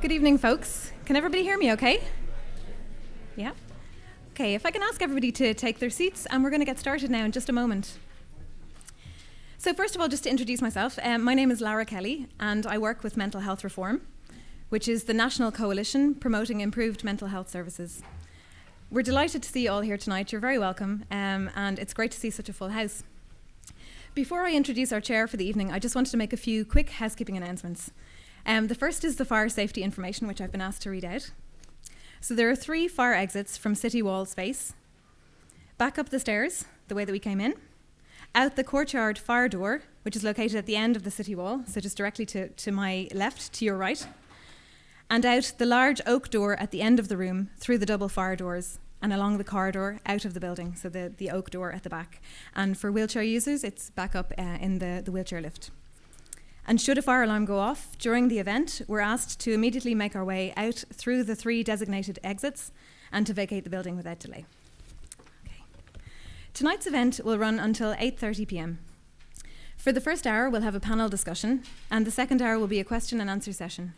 Good evening, folks. Can everybody hear me okay? Yeah? Okay, if I can ask everybody to take their seats, and we're going to get started now in just a moment. So first of all, just to introduce myself, my name is Lara Kelly, and I work with Mental Health Reform, which is the national coalition promoting improved mental health services. We're delighted to see you all here tonight. You're very welcome, and it's great to see such a full house. Before I introduce our chair for the evening, I just wanted to make a few quick housekeeping announcements. The first is the fire safety information, which I've been asked to read out. So there are 3 fire exits from City Wall space. Back up the stairs, the way that we came in. Out the courtyard fire door, which is located at the end of the City Wall, so just directly to my left, to your right. And out the large oak door at the end of the room, through the double fire doors, and along the corridor out of the building, so the oak door at the back. And for wheelchair users, it's back up in the wheelchair lift. And should a fire alarm go off during the event, we're asked to immediately make our way out through the 3 designated exits and to vacate the building without delay. Okay. Tonight's event will run until 8:30 p.m. For the first hour, we'll have a panel discussion, and the second hour will be a question and answer session.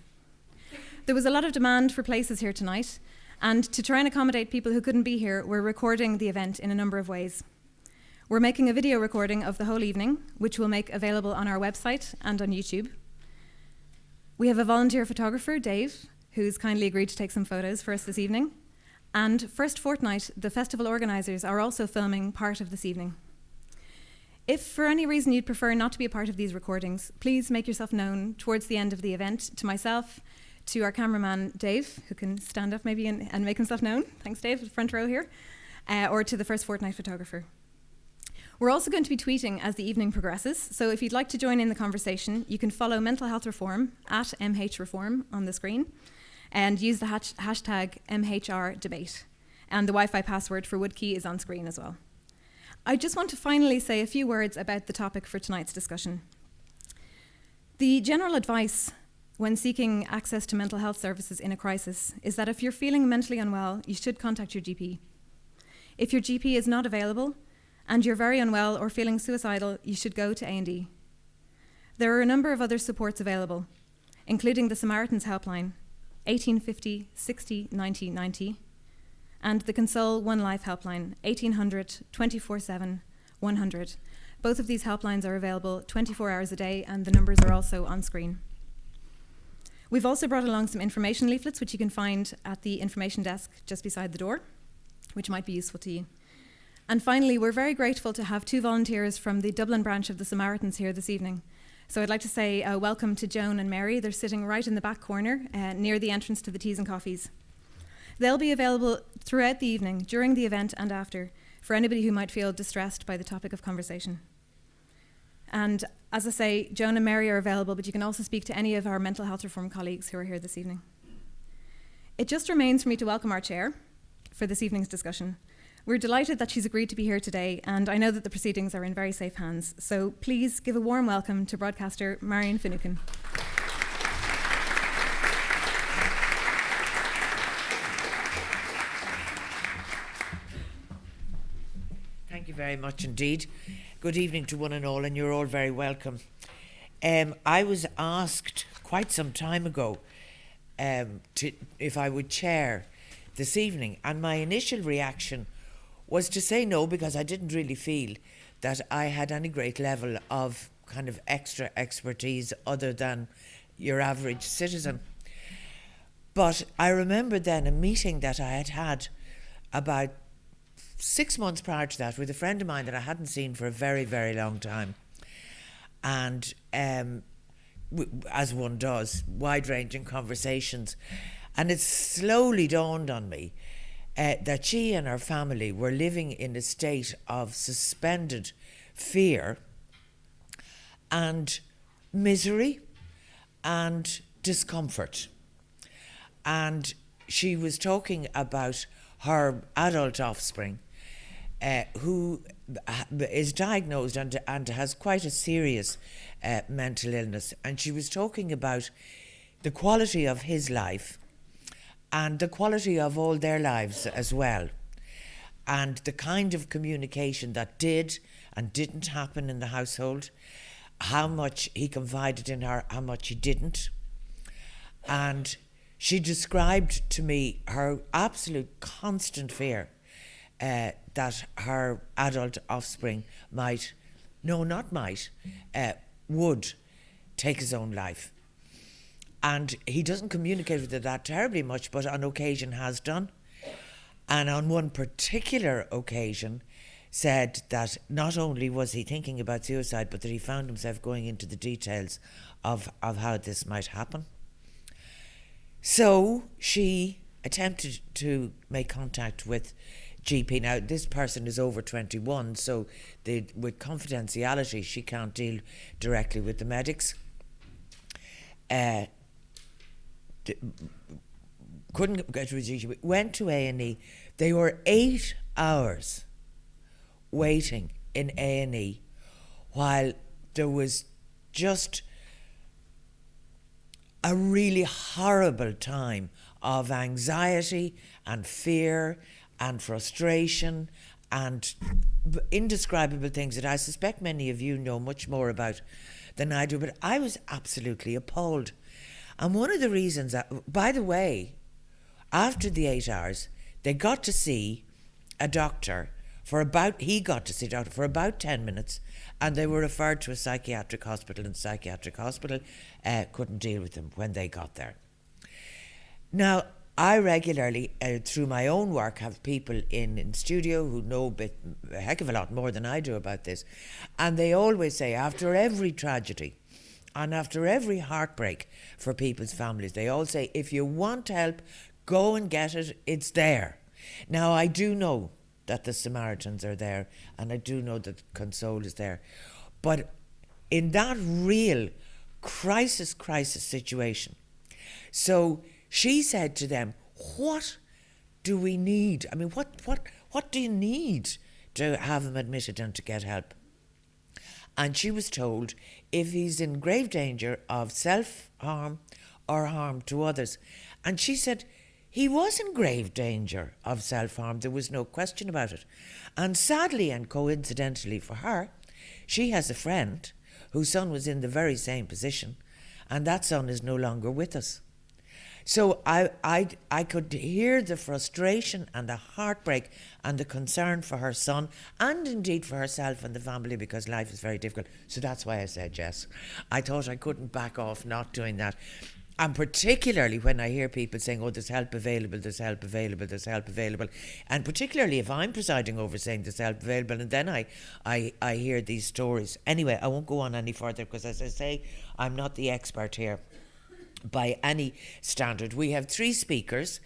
There was a lot of demand for places here tonight, and to try and accommodate people who couldn't be here, we're recording the event in a number of ways. We're making a video recording of the whole evening, which we'll make available on our website and on YouTube. We have a volunteer photographer, Dave, who's kindly agreed to take some photos for us this evening. And First Fortnight, the festival organisers, are also filming part of this evening. If for any reason you'd prefer not to be a part of these recordings, please make yourself known towards the end of the event to myself, to our cameraman, Dave, who can stand up maybe and make himself known. Thanks, Dave, front row here. Or to the First Fortnight photographer. We're also going to be tweeting as the evening progresses, so if you'd like to join in the conversation, you can follow Mental Health Reform at MHReform on the screen and use the hashtag MHRDebate. And the Wi-Fi password for Wood Quay is on screen as well. I just want to finally say a few words about the topic for tonight's discussion. The general advice when seeking access to mental health services in a crisis is that if you're feeling mentally unwell, you should contact your GP. If your GP is not available, and you're very unwell or feeling suicidal, you should go to A&E. There are a number of other supports available, including the Samaritans helpline, 1850 60 90 90, and the Console One Life helpline, 1800 24/7 100. Both of these helplines are available 24 hours a day, and the numbers are also on screen. We've also brought along some information leaflets, which you can find at the information desk just beside the door, which might be useful to you. And finally, we're very grateful to have 2 volunteers from the Dublin branch of the Samaritans here this evening. So I'd like to say welcome to Joan and Mary. They're sitting right in the back corner near the entrance to the teas and coffees. They'll be available throughout the evening, during the event and after, for anybody who might feel distressed by the topic of conversation. And as I say, Joan and Mary are available, but you can also speak to any of our mental health reform colleagues who are here this evening. It just remains for me to welcome our chair for this evening's discussion. We're delighted that she's agreed to be here today, and I know that the proceedings are in very safe hands. So please give a warm welcome to broadcaster Marian Finucane. Thank you very much indeed. Good evening to one and all, and you're all very welcome. I was asked quite some time ago if I would chair this evening, and my initial reaction was to say no, because I didn't really feel that I had any great level of kind of extra expertise other than your average citizen. But I remember then a meeting that I had had about 6 months prior to that with a friend of mine that I hadn't seen for a very, very long time. And as one does, wide-ranging conversations. And it slowly dawned on me that she and her family were living in a state of suspended fear and misery and discomfort. And she was talking about her adult offspring who is diagnosed and has quite a serious mental illness. And she was talking about the quality of his life and the quality of all their lives as well, and the kind of communication that did and didn't happen in the household, how much he confided in her, how much he didn't. And she described to me her absolute constant fear that her adult offspring would take his own life. And he doesn't communicate with her that terribly much, but on occasion has done. And on one particular occasion said that not only was he thinking about suicide, but that he found himself going into the details of how this might happen. So she attempted to make contact with GP. Now, this person is over 21, so with confidentiality, she can't deal directly with the medics. Couldn't get to a GP. Went to A&E. They were 8 hours waiting in A&E while there was just a really horrible time of anxiety and fear and frustration and indescribable things that I suspect many of you know much more about than I do, but I was absolutely appalled. And one of the reasons that, by the way, after the 8 hours, they got to see a doctor he got to see a doctor for about 10 minutes, and they were referred to a psychiatric hospital, and the psychiatric hospital couldn't deal with them when they got there. Now, I regularly, through my own work, have people in studio who know a heck of a lot more than I do about this, and they always say, after every tragedy and after every heartbreak for people's families, they all say, if you want help, go and get it, it's there. Now, I do know that the Samaritans are there, and I do know that Console is there. But in that real crisis situation, so she said to them, what do we need? I mean, what do you need to have him admitted and to get help? And she was told if he's in grave danger of self-harm or harm to others. And she said, he was in grave danger of self-harm. There was no question about it. And sadly and coincidentally for her, she has a friend whose son was in the very same position, and that son is no longer with us. So I could hear the frustration and the heartbreak and the concern for her son, and indeed for herself and the family, because life is very difficult. So that's why I said yes. I thought I couldn't back off not doing that. And particularly when I hear people saying, oh, there's help available, there's help available, there's help available. And particularly if I'm presiding over saying there's help available, and then I hear these stories. Anyway, I won't go on any further because, as I say, I'm not the expert here by any standard. We have 3 speakers.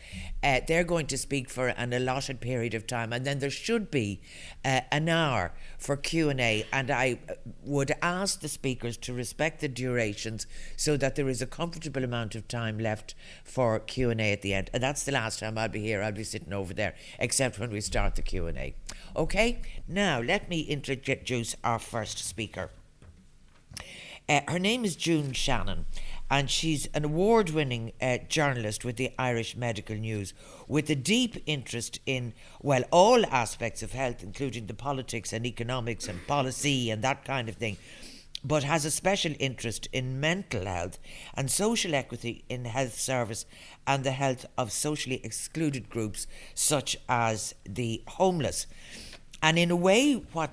They're going to speak for an allotted period of time, and then there should be an hour for Q&A, and I would ask the speakers to respect the durations so that there is a comfortable amount of time left for Q&A at the end. And that's the last time I'll be here. I'll be sitting over there, except when we start the Q&A. Okay, now let me introduce our first speaker. Her name is June Shannon, and she's an award-winning journalist with the Irish Medical News, with a deep interest in, well, all aspects of health, including the politics and economics and policy and that kind of thing, but has a special interest in mental health and social equity in health service and the health of socially excluded groups such as the homeless. And in a way, what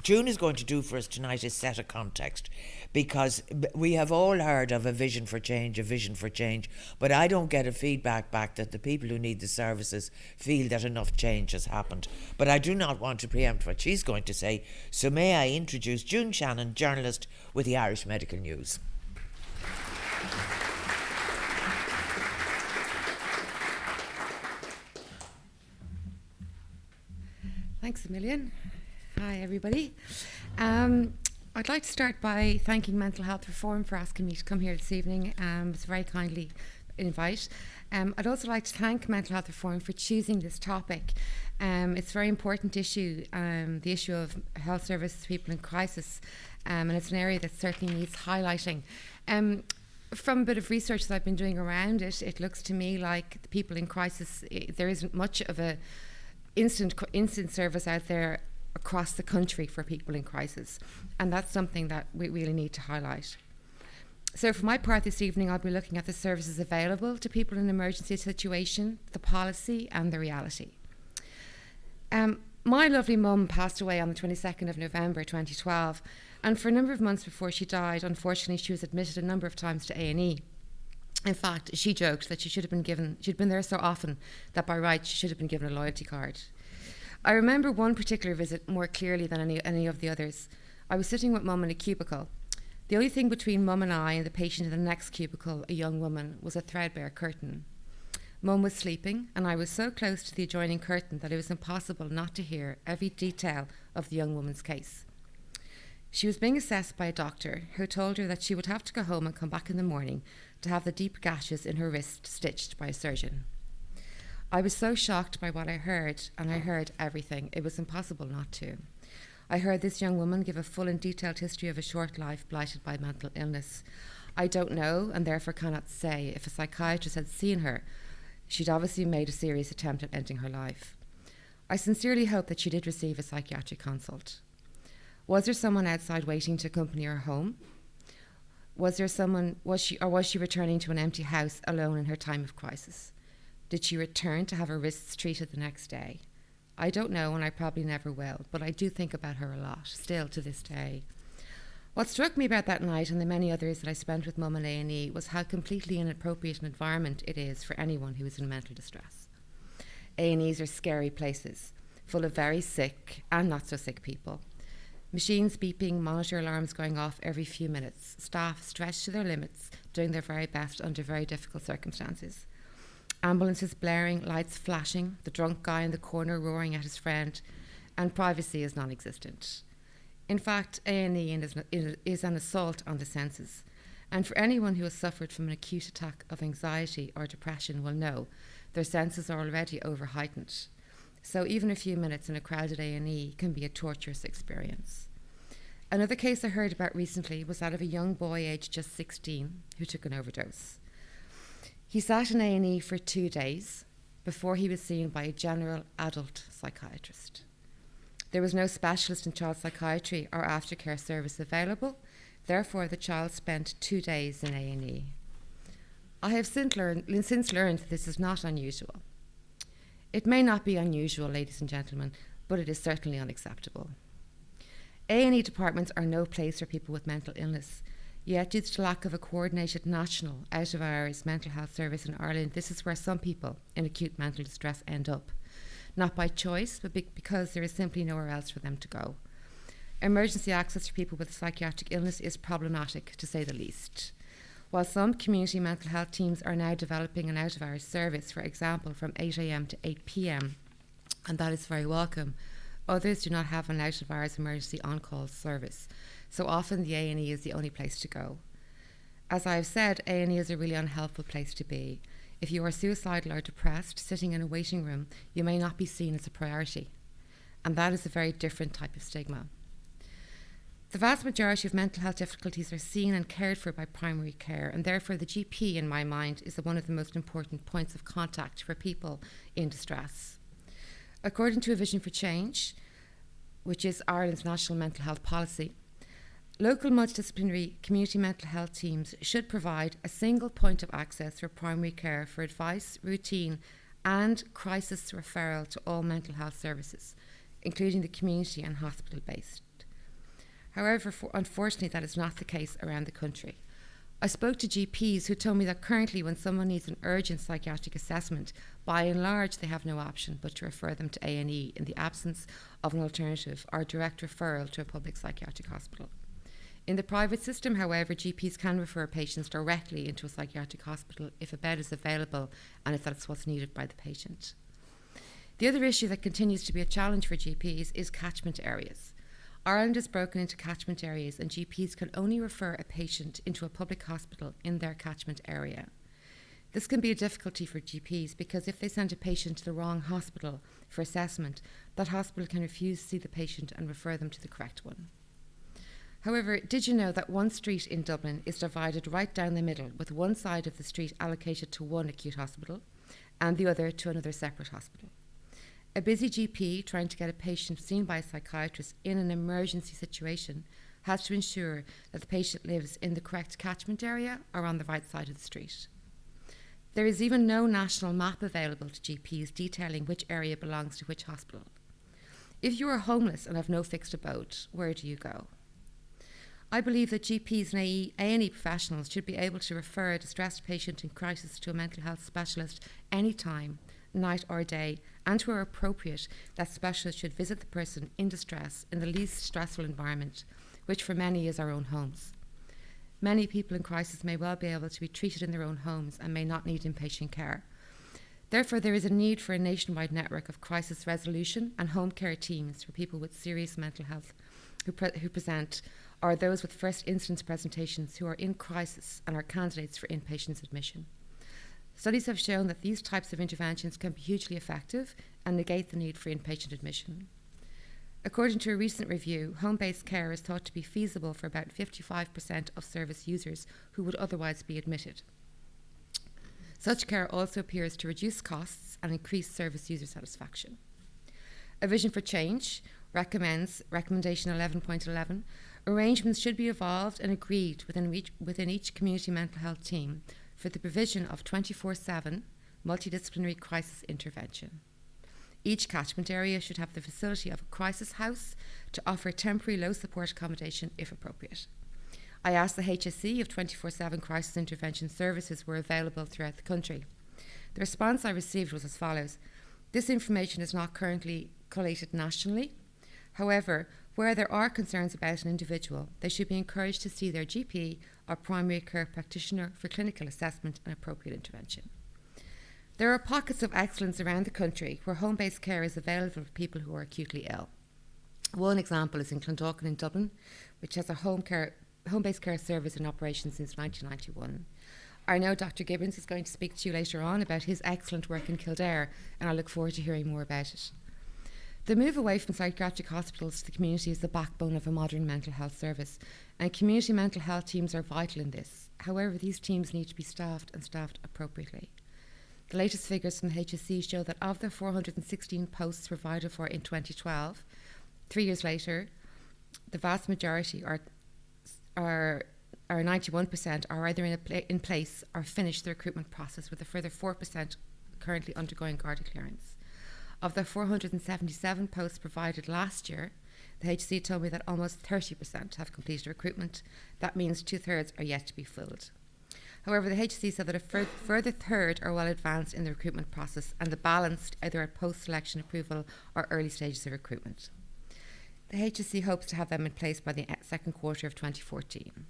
June is going to do for us tonight is set a context, because we have all heard of a vision for change, but I don't get a feedback back that the people who need the services feel that enough change has happened. But I do not want to preempt what she's going to say, so may I introduce June Shannon, journalist with the Irish Medical News. Thanks a million. Hi, everybody. I'd like to start by thanking Mental Health Reform for asking me to come here this evening. It's a very kindly invite. I'd also like to thank Mental Health Reform for choosing this topic. It's a very important issue, the issue of health services to people in crisis, and it's an area that certainly needs highlighting. From a bit of research that I've been doing around it, it looks to me like the people in crisis, there isn't much of a instant service out there across the country for people in crisis, and that's something that we really need to highlight. So for my part this evening, I'll be looking at the services available to people in an emergency situation, the policy and the reality. My lovely mum passed away on the 22nd of November 2012, and for a number of months before she died, unfortunately, she was admitted a number of times to A&E. In fact, she joked that she'd been there so often that by rights she should have been given a loyalty card. I remember one particular visit more clearly than any of the others. I was sitting with mum in a cubicle. The only thing between mum and I and the patient in the next cubicle, a young woman, was a threadbare curtain. Mum was sleeping, and I was so close to the adjoining curtain that it was impossible not to hear every detail of the young woman's case. She was being assessed by a doctor who told her that she would have to go home and come back in the morning to have the deep gashes in her wrist stitched by a surgeon. I was so shocked by what I heard, and I heard everything. It was impossible not to. I heard this young woman give a full and detailed history of a short life blighted by mental illness. I don't know, and therefore cannot say, if a psychiatrist had seen her. She'd obviously made a serious attempt at ending her life. I sincerely hope that she did receive a psychiatric consult. Was there someone outside waiting to accompany her home? Was she returning to an empty house alone in her time of crisis? Did she return to have her wrists treated the next day? I don't know, and I probably never will, but I do think about her a lot, still to this day. What struck me about that night and the many others that I spent with mum in A&E was how completely inappropriate an environment it is for anyone who is in mental distress. A&Es are scary places, full of very sick and not so sick people. Machines beeping, monitor alarms going off every few minutes, staff stretched to their limits, doing their very best under very difficult circumstances. Ambulances blaring, lights flashing, the drunk guy in the corner roaring at his friend, and privacy is non-existent. In fact, A&E is an assault on the senses, and for anyone who has suffered from an acute attack of anxiety or depression will know their senses are already over-heightened. So even a few minutes in a crowded A&E can be a torturous experience. Another case I heard about recently was that of a young boy aged just 16 who took an overdose. He sat in A&E for 2 days before he was seen by a general adult psychiatrist. There was no specialist in child psychiatry or aftercare service available, therefore the child spent 2 days in A&E. I have since learned that this is not unusual. It may not be unusual, ladies and gentlemen, but it is certainly unacceptable. A&E departments are no place for people with mental illness, yet due to lack of a coordinated national, out-of-hours mental health service in Ireland, this is where some people in acute mental distress end up. Not by choice, but because there is simply nowhere else for them to go. Emergency access for people with psychiatric illness is problematic, to say the least. While some community mental health teams are now developing an out-of-hours service, for example, from 8 a.m. to 8 p.m, and that is very welcome, others do not have an out-of-hours emergency on-call service, so often the A&E is the only place to go. As I have said, A&E is a really unhelpful place to be. If you are suicidal or depressed, sitting in a waiting room, you may not be seen as a priority, and that is a very different type of stigma. The vast majority of mental health difficulties are seen and cared for by primary care, and therefore the GP, in my mind, is one of the most important points of contact for people in distress. According to A Vision for Change, which is Ireland's national mental health policy, local multidisciplinary community mental health teams should provide a single point of access for primary care for advice, routine and crisis referral to all mental health services, including the community and hospital-based. However, unfortunately, that is not the case around the country. I spoke to GPs who told me that currently when someone needs an urgent psychiatric assessment, by and large they have no option but to refer them to A&E in the absence of an alternative or direct referral to a public psychiatric hospital. In the private system, however, GPs can refer patients directly into a psychiatric hospital if a bed is available and if that's what's needed by the patient. The other issue that continues to be a challenge for GPs is catchment areas. Ireland is broken into catchment areas and GPs can only refer a patient into a public hospital in their catchment area. This can be a difficulty for GPs because if they send a patient to the wrong hospital for assessment, that hospital can refuse to see the patient and refer them to the correct one. However, did you know that one street in Dublin is divided right down the middle, with one side of the street allocated to one acute hospital and the other to another separate hospital? A busy GP trying to get a patient seen by a psychiatrist in an emergency situation has to ensure that the patient lives in the correct catchment area or on the right side of the street. There is even no national map available to GPs detailing which area belongs to which hospital. If you are homeless and have no fixed abode, where do you go? I believe that GPs and A&E professionals should be able to refer a distressed patient in crisis to a mental health specialist anytime, night or day, and where appropriate, that specialist should visit the person in distress in the least stressful environment, which for many is our own homes. Many people in crisis may well be able to be treated in their own homes and may not need inpatient care. Therefore, there is a need for a nationwide network of crisis resolution and home care teams for people with serious mental health who present, or those with first instance presentations who are in crisis and are candidates for inpatient admission. Studies have shown that these types of interventions can be hugely effective and negate the need for inpatient admission. According to a recent review, home-based care is thought to be feasible for about 55% of service users who would otherwise be admitted. Such care also appears to reduce costs and increase service user satisfaction. A Vision for Change recommends, recommendation 11.11, arrangements should be evolved and agreed within each community mental health team for the provision of 24/7 multidisciplinary crisis intervention. Each catchment area should have the facility of a crisis house to offer temporary low support accommodation if appropriate. I asked the HSE if 24/7 crisis intervention services were available throughout the country. The response I received was as follows: this information is not currently collated nationally. However, where there are concerns about an individual, they should be encouraged to see their GP or primary care practitioner for clinical assessment and appropriate intervention. There are pockets of excellence around the country where home-based care is available for people who are acutely ill. One example is in Clondalkin in Dublin, which has a home-based care service in operation since 1991. I know Dr. Gibbons is going to speak to you later on about his excellent work in Kildare, and I look forward to hearing more about it. The move away from psychiatric hospitals to the community is the backbone of a modern mental health service, and community mental health teams are vital in this. However, these teams need to be staffed and staffed appropriately. The latest figures from the HSE show that of the 416 posts provided for in 2012, 3 years later, the vast majority are 91% are either in place or finished the recruitment process, with a further 4% currently undergoing Garda clearance. Of the 477 posts provided last year, the HSE told me that almost 30% have completed recruitment. That means 2/3 are yet to be filled. However, the HSE said that a further third are well advanced in the recruitment process, and the balance either at post-selection approval or early stages of recruitment. The HSE hopes to have them in place by the second quarter of 2014.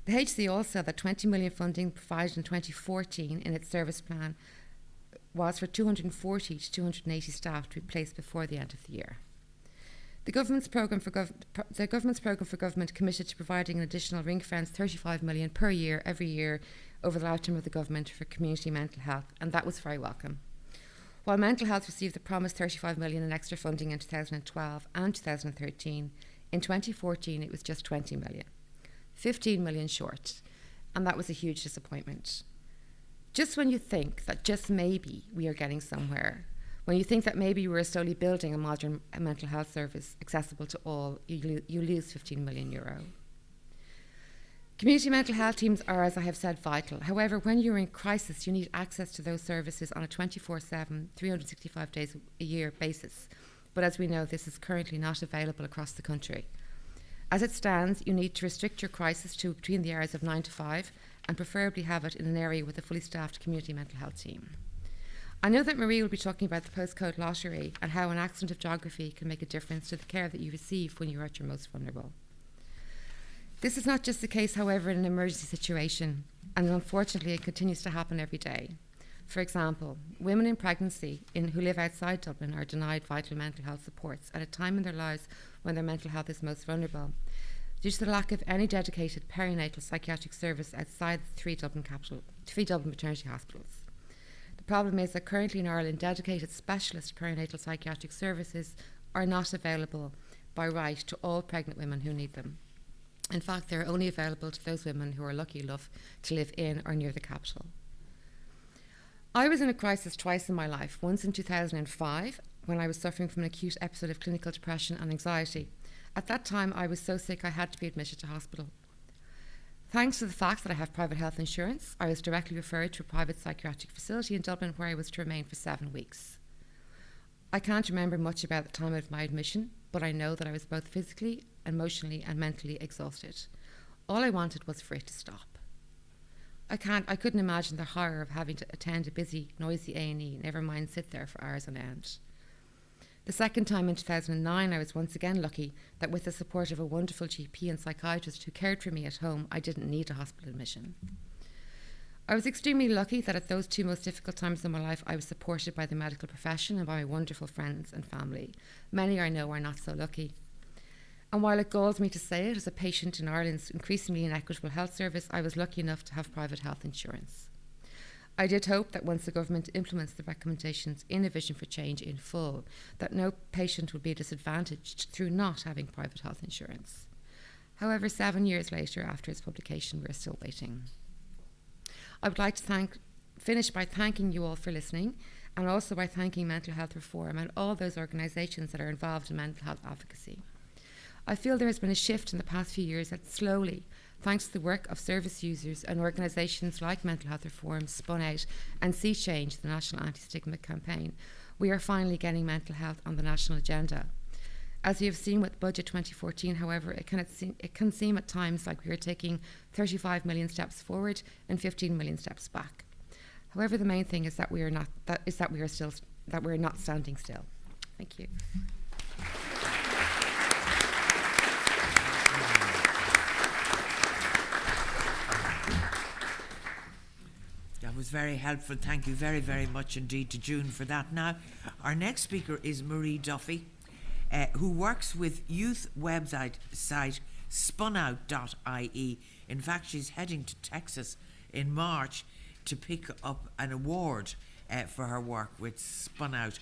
The HSE also said that 20 million funding provided in 2014 in its service plan was for 240 to 280 staff to be placed before the end of the year. The government's programme for government committed to providing an additional ring-fenced 35 million per year every year over the lifetime of the government for community mental health, and that was very welcome. While mental health received the promised 35 million in extra funding in 2012 and 2013, in 2014 it was just 20 million, 15 million short, and that was a huge disappointment. Just when you think that just maybe we are getting somewhere, when you think that maybe we're slowly building a modern mental health service accessible to all, you lose 15 million euro. Community mental health teams are, as I have said, vital. However, when you're in crisis, you need access to those services on a 24/7, 365 days a year basis. But as we know, this is currently not available across the country. As it stands, you need to restrict your crisis to between the hours of 9 to 5 and preferably have it in an area with a fully staffed community mental health team. I know that Marie will be talking about the postcode lottery and how an accident of geography can make a difference to the care that you receive when you're at your most vulnerable. This is not just the case, however, in an emergency situation, and unfortunately it continues to happen every day. For example, women in pregnancy who live outside Dublin are denied vital mental health supports at a time in their lives when their mental health is most vulnerable, due to the lack of any dedicated perinatal psychiatric service outside the three Dublin maternity hospitals. The problem is that currently in Ireland, dedicated specialist perinatal psychiatric services are not available by right to all pregnant women who need them. In fact, they're only available to those women who are lucky enough to live in or near the capital. I was in a crisis twice in my life, once in 2005 when I was suffering from an acute episode of clinical depression and anxiety, At that time, I was so sick I had to be admitted to hospital. Thanks to the fact that I have private health insurance, I was directly referred to a private psychiatric facility in Dublin where I was to remain for 7 weeks. I can't remember much about the time of my admission, but I know that I was both physically, emotionally and mentally exhausted. All I wanted was for it to stop. I couldn't imagine the horror of having to attend a busy, noisy A&E, never mind sit there for hours on end. The second time in 2009, I was once again lucky that with the support of a wonderful GP and psychiatrist who cared for me at home, I didn't need a hospital admission. I was extremely lucky that at those 2 most difficult times in my life, I was supported by the medical profession and by my wonderful friends and family. Many I know are not so lucky. And while it galls me to say it, as a patient in Ireland's increasingly inequitable health service, I was lucky enough to have private health insurance. I did hope that once the government implements the recommendations in A Vision for Change in full, that no patient would be disadvantaged through not having private health insurance. However, 7 years later, after its publication, we're still waiting. I would like to finish by thanking you all for listening, and also by thanking Mental Health Reform and all those organisations that are involved in mental health advocacy. I feel there has been a shift in the past few years that slowly, thanks to the work of service users and organisations like Mental Health Reform, spun out and See Change, the National Anti-Stigma Campaign, we are finally getting mental health on the national agenda. As we have seen with Budget 2014, however, it can seem at times like we are taking 35 million steps forward and 15 million steps back. However, the main thing is that we are not standing still. Thank you. That was very helpful. Thank you very, very much indeed to June for that. Now, our next speaker is Marie Duffy, who works with youth website spunout.ie. In fact, she's heading to Texas in March to pick up an award for her work with spunout.ie,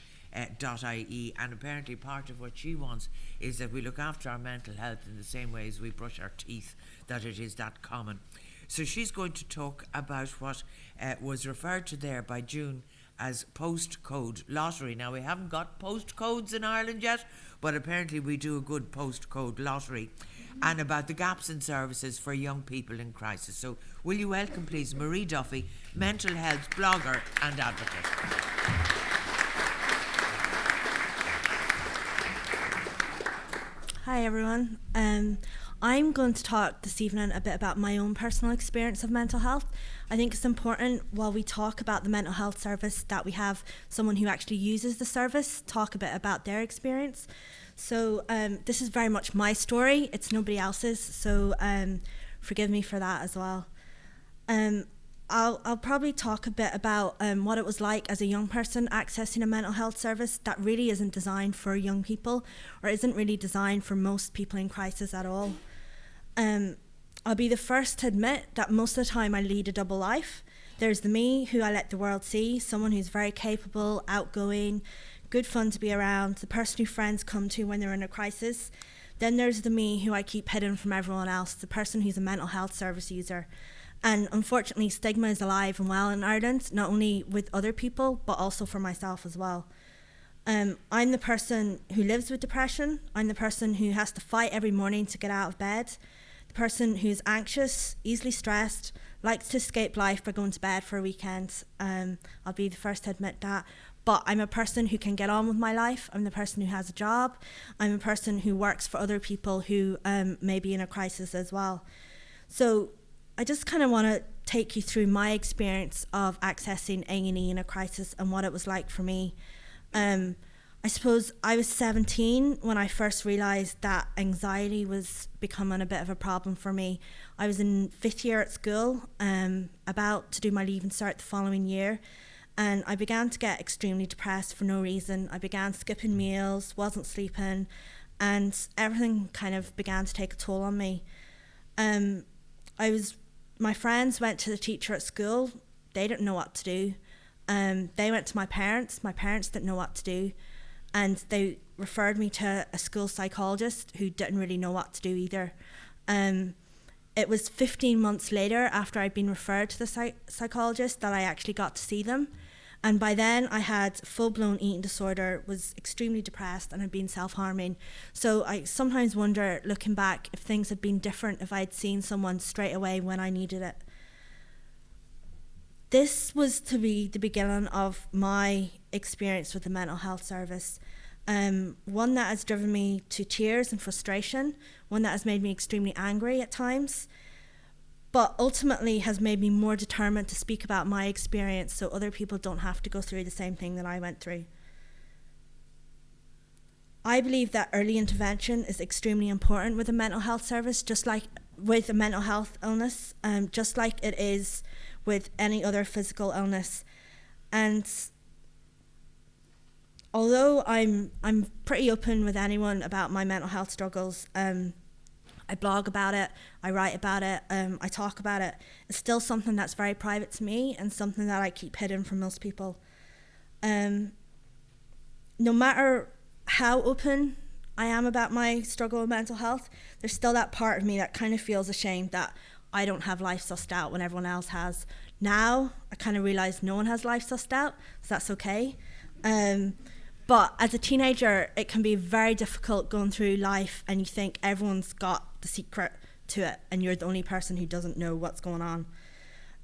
and apparently part of what she wants is that we look after our mental health in the same way as we brush our teeth, that it is that common. So she's going to talk about what was referred to there by June as postcode lottery. Now, we haven't got postcodes in Ireland yet, but apparently we do a good postcode lottery, and about the gaps in services for young people in crisis. So will you welcome, please, Marie Duffy, mental health blogger and advocate. Hi everyone. I'm going to talk this evening a bit about my own personal experience of mental health. I think it's important while we talk about the mental health service that we have someone who actually uses the service talk a bit about their experience. So this is very much my story, it's nobody else's, so forgive me for that as well. I'll probably talk a bit about what it was like as a young person accessing a mental health service that really isn't designed for young people, or isn't really designed for most people in crisis at all. I'll be the first to admit that most of the time I lead a double life. There's the me who I let the world see, someone who's very capable, outgoing, good fun to be around, the person who friends come to when they're in a crisis. Then there's the me who I keep hidden from everyone else, the person who's a mental health service user. And unfortunately, stigma is alive and well in Ireland, not only with other people, but also for myself as well. I'm the person who lives with depression. I'm the person who has to fight every morning to get out of bed. The person who's anxious, easily stressed, likes to escape life by going to bed for a weekend. I'll be the first to admit that. But I'm a person who can get on with my life. I'm the person who has a job. I'm a person who works for other people who may be in a crisis as well. So I just kind of want to take you through my experience of accessing A&E in a crisis and what it was like for me. I suppose I was 17 when I first realised that anxiety was becoming a bit of a problem for me. I was in 5th year at school, about to do my Leaving Cert the following year, and I began to get extremely depressed for no reason. I began skipping meals, wasn't sleeping, and everything kind of began to take a toll on me. My friends went to the teacher at school. They didn't know what to do. They went to my parents didn't know what to do, and they referred me to a school psychologist who didn't really know what to do either. It was 15 months later after I'd been referred to the psychologist that I actually got to see them, And by then I had full-blown eating disorder, was extremely depressed, and had been self-harming. So I sometimes wonder, looking back, if things had been different if I'd seen someone straight away when I needed it. This was to be the beginning of my experience with the mental health service. One that has driven me to tears and frustration, one that has made me extremely angry at times, but ultimately has made me more determined to speak about my experience so other people don't have to go through the same thing that I went through. I believe that early intervention is extremely important with a mental health service, just like with a mental health illness, just like it is with any other physical illness. And although I'm pretty open with anyone about my mental health struggles, I blog about it, I write about it, I talk about it. It's still something that's very private to me and something that I keep hidden from most people. No matter how open I am about my struggle with mental health, there's still that part of me that kind of feels ashamed that I don't have life sussed out when everyone else has. Now, I kind of realise no one has life sussed out, so that's okay. But as a teenager, it can be very difficult going through life and you think everyone's got the secret to it and you're the only person who doesn't know what's going on.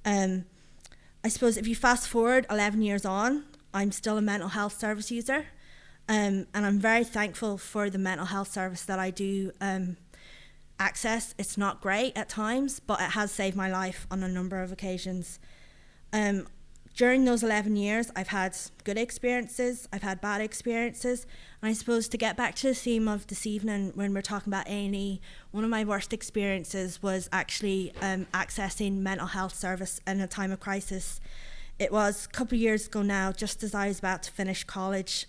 I suppose if you fast forward 11 years on, I'm still a mental health service user, and I'm very thankful for the mental health service that I do access. It's not great at times, but it has saved my life on a number of occasions. During those 11 years, I've had good experiences, I've had bad experiences, and I suppose to get back to the theme of this evening when we're talking about A&E, one of my worst experiences was actually accessing mental health service in a time of crisis. It was a couple of years ago now, just as I was about to finish college,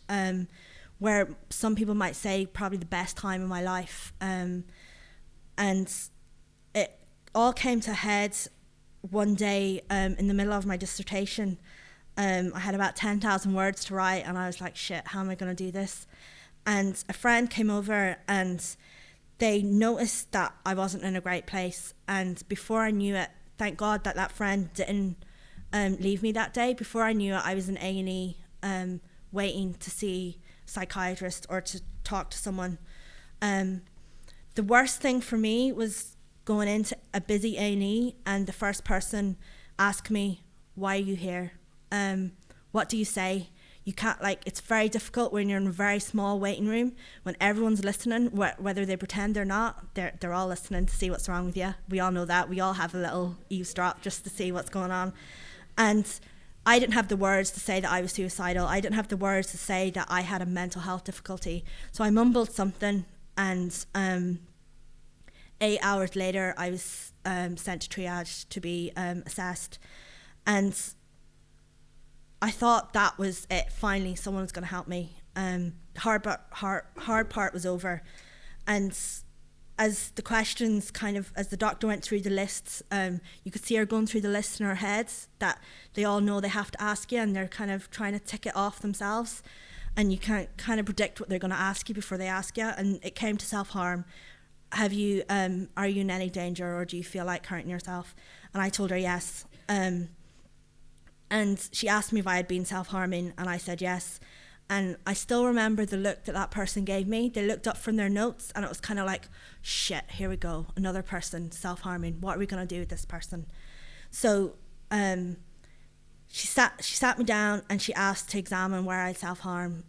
where some people might say probably the best time of my life. And it all came to a head one day in the middle of my dissertation. I had about 10,000 words to write and I was like, shit, how am I going to do this? And a friend came over and they noticed that I wasn't in a great place. And before I knew it, thank God that that friend didn't leave me that day. Before I knew it, I was in A&E waiting to see a psychiatrist or to talk to someone. The worst thing for me was going into a busy A&E and the first person asked me, why are you here? What do you say? You can't, it's very difficult when you're in a very small waiting room, when everyone's listening, whether they pretend or not, they're all listening to see what's wrong with you. We all know that. We all have a little eavesdrop just to see what's going on. And I didn't have the words to say that I was suicidal. I didn't have the words to say that I had a mental health difficulty. So I mumbled something and 8 hours later, I was sent to triage to be assessed. And I thought that was it. Finally, someone was going to help me. The hard part was over. And as the questions as the doctor went through the lists, you could see her going through the lists in her head that they all know they have to ask you and they're kind of trying to tick it off themselves. And you can't kind of predict what they're going to ask you before they ask you. And it came to self-harm. Are you in any danger or do you feel like hurting yourself? And I told her yes. And she asked me if I had been self-harming and I said yes. And I still remember the look that person gave me. They looked up from their notes and it was kind of like, shit, here we go. Another person self-harming. What are we going to do with this person? So she sat me down and she asked to examine where I self-harm.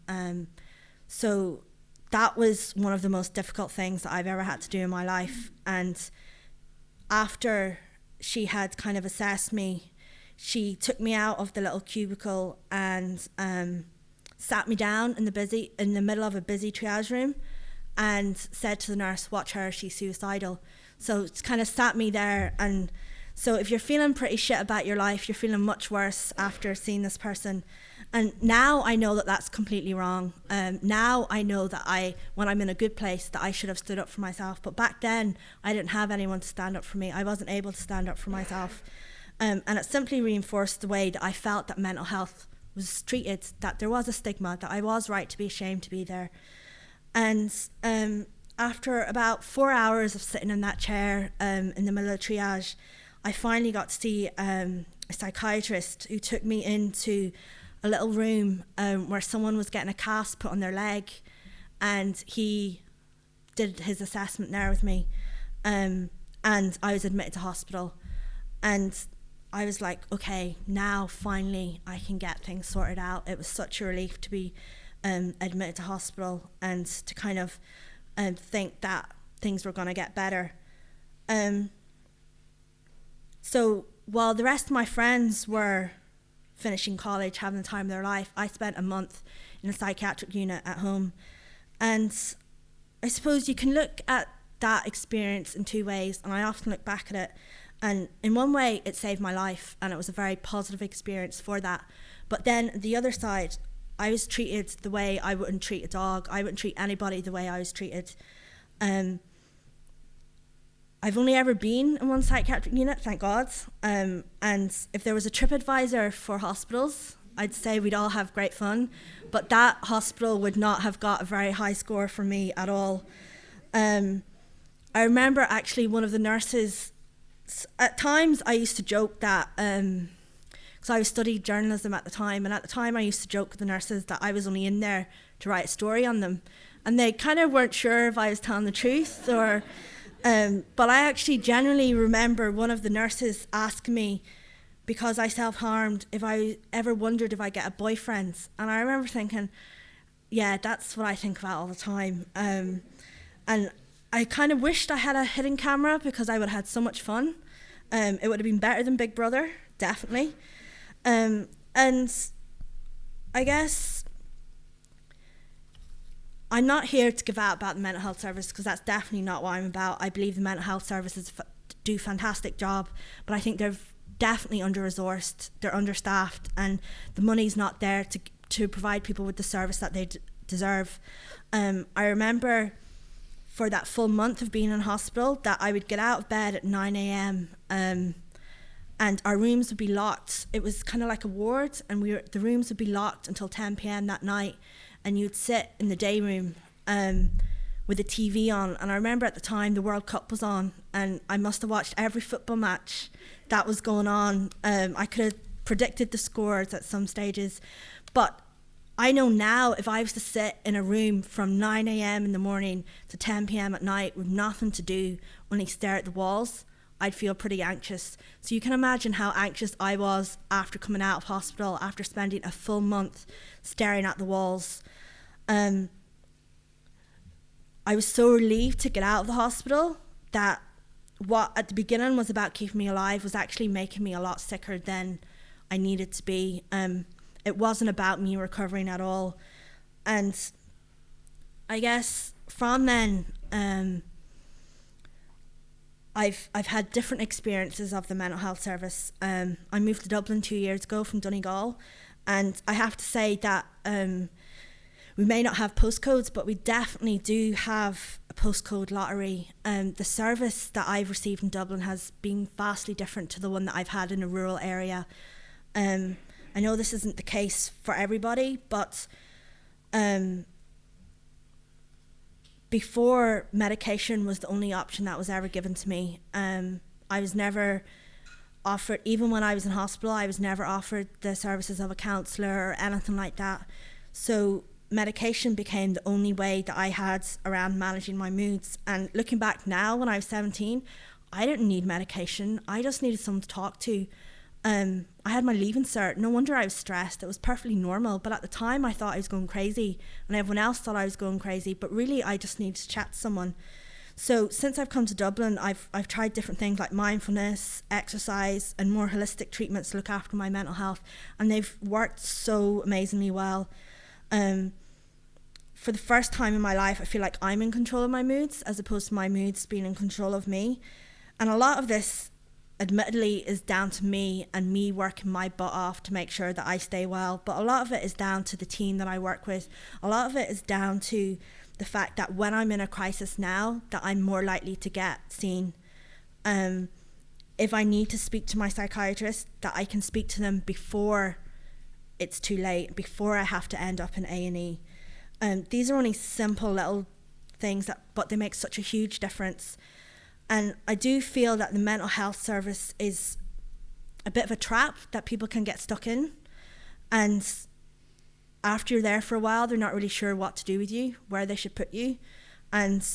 So that was one of the most difficult things that I've ever had to do in my life. And after she had kind of assessed me, she took me out of the little cubicle and sat me down in the middle of a busy triage room and said to the nurse, watch her, she's suicidal. So it's kind of sat me there. And so if you're feeling pretty shit about your life, you're feeling much worse after seeing this person. And now I know that that's completely wrong. Now I know that when I'm in a good place, that I should have stood up for myself. But back then, I didn't have anyone to stand up for me. I wasn't able to stand up for myself. And it simply reinforced the way that I felt that mental health was treated, that there was a stigma, that I was right to be ashamed to be there. And after about 4 hours of sitting in that chair in the middle of triage, I finally got to see a psychiatrist who took me into a little room where someone was getting a cast put on their leg, and he did his assessment there with me, and I was admitted to hospital, and I was like, okay, now finally I can get things sorted out. It was such a relief to be admitted to hospital and to kind of think that things were going to get better. So while the rest of my friends were finishing college, having the time of their life, I spent a month in a psychiatric unit at home. And I suppose you can look at that experience in two ways, and I often look back at it, and in one way it saved my life and it was a very positive experience for that. But then the other side, I was treated the way I wouldn't treat a dog. I wouldn't treat anybody the way I was treated. I've only ever been in one psychiatric unit, thank God. And if there was a TripAdvisor for hospitals, I'd say we'd all have great fun. But that hospital would not have got a very high score from me at all. I remember actually one of the nurses, at times I used to joke that, because I was studying journalism at the time, and at the time I used to joke with the nurses that I was only in there to write a story on them. And they kind of weren't sure if I was telling the truth or... but I actually genuinely remember one of the nurses asking me, because I self-harmed, if I ever wondered if I get a boyfriend. And I remember thinking, yeah, that's what I think about all the time. And I kind of wished I had a hidden camera because I would have had so much fun. It would have been better than Big Brother, definitely. And I guess I'm not here to give out about the mental health service because that's definitely not what I'm about. I believe the mental health services do a fantastic job, but I think they're definitely under-resourced, they're understaffed, and the money's not there to provide people with the service that they deserve. I remember for that full month of being in hospital that I would get out of bed at 9 a.m. And our rooms would be locked. It was kind of like a ward, and the rooms would be locked until 10 p.m. that night, and you'd sit in the day room with a TV on. And I remember at the time the World Cup was on, and I must have watched every football match that was going on. I could have predicted the scores at some stages, but I know now if I was to sit in a room from 9 a.m. in the morning to 10 p.m. at night with nothing to do, only stare at the walls, I'd feel pretty anxious. So you can imagine how anxious I was after coming out of hospital, after spending a full month staring at the walls. I was so relieved to get out of the hospital that what at the beginning was about keeping me alive was actually making me a lot sicker than I needed to be. It wasn't about me recovering at all. And I guess from then, I've had different experiences of the mental health service. I moved to Dublin 2 years ago from Donegal, and I have to say that we may not have postcodes, but we definitely do have a postcode lottery. The service that I've received in Dublin has been vastly different to the one that I've had in a rural area. I know this isn't the case for everybody, but before, medication was the only option that was ever given to me. I was never offered, even when I was in hospital, I was never offered the services of a counsellor or anything like that. So medication became the only way that I had around managing my moods. And looking back now, when I was 17, I didn't need medication. I just needed someone to talk to. I had my leaving cert. No wonder I was stressed. It was perfectly normal. But at the time, I thought I was going crazy, and everyone else thought I was going crazy. But really, I just needed to chat to someone. So since I've come to Dublin, I've tried different things like mindfulness, exercise, and more holistic treatments to look after my mental health, and they've worked so amazingly well. For the first time in my life, I feel like I'm in control of my moods as opposed to my moods being in control of me. And a lot of this, admittedly, is down to me and me working my butt off to make sure that I stay well. But a lot of it is down to the team that I work with. A lot of it is down to the fact that when I'm in a crisis now, that I'm more likely to get seen. If I need to speak to my psychiatrist, that I can speak to them before it's too late, before I have to end up in A&E. These are only simple little things, but they make such a huge difference. And I do feel that the mental health service is a bit of a trap that people can get stuck in. And after you're there for a while, they're not really sure what to do with you, where they should put you. And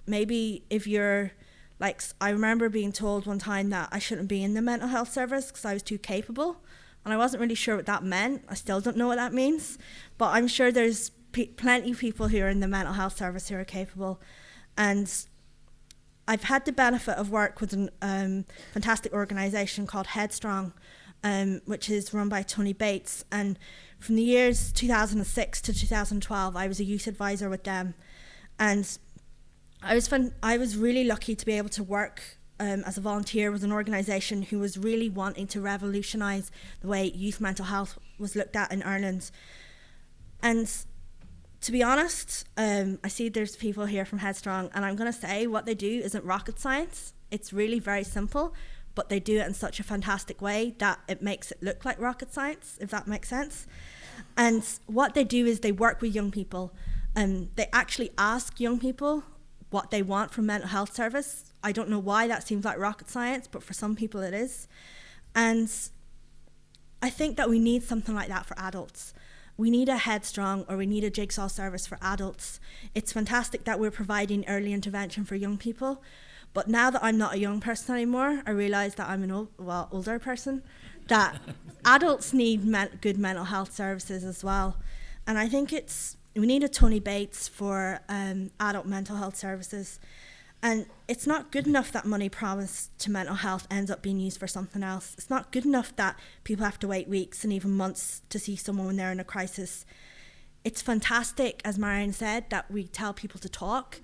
maybe if you're like, I remember being told one time that I shouldn't be in the mental health service because I was too capable. And I wasn't really sure what that meant. I still don't know what that means. But I'm sure there's plenty of people who are in the mental health service who are capable. And I've had the benefit of work with a fantastic organisation called Headstrong, which is run by Tony Bates. And from the years 2006 to 2012, I was a youth advisor with them. And I was really lucky to be able to work as a volunteer with an organisation who was really wanting to revolutionise the way youth mental health was looked at in Ireland. And to be honest, I see there's people here from Headstrong, and I'm going to say what they do isn't rocket science. It's really very simple, but they do it in such a fantastic way that it makes it look like rocket science, if that makes sense. And what they do is they work with young people, and they actually ask young people what they want from mental health service. I don't know why that seems like rocket science, but for some people it is. And I think that we need something like that for adults. We need a Headstrong, or we need a Jigsaw service for adults. It's fantastic that we're providing early intervention for young people, but now that I'm not a young person anymore, I realise that I'm an older person, that adults need good mental health services as well. And I think we need a Tony Bates for adult mental health services. And it's not good enough that money promised to mental health ends up being used for something else. It's not good enough that people have to wait weeks and even months to see someone when they're in a crisis. It's fantastic, as Marian said, that we tell people to talk,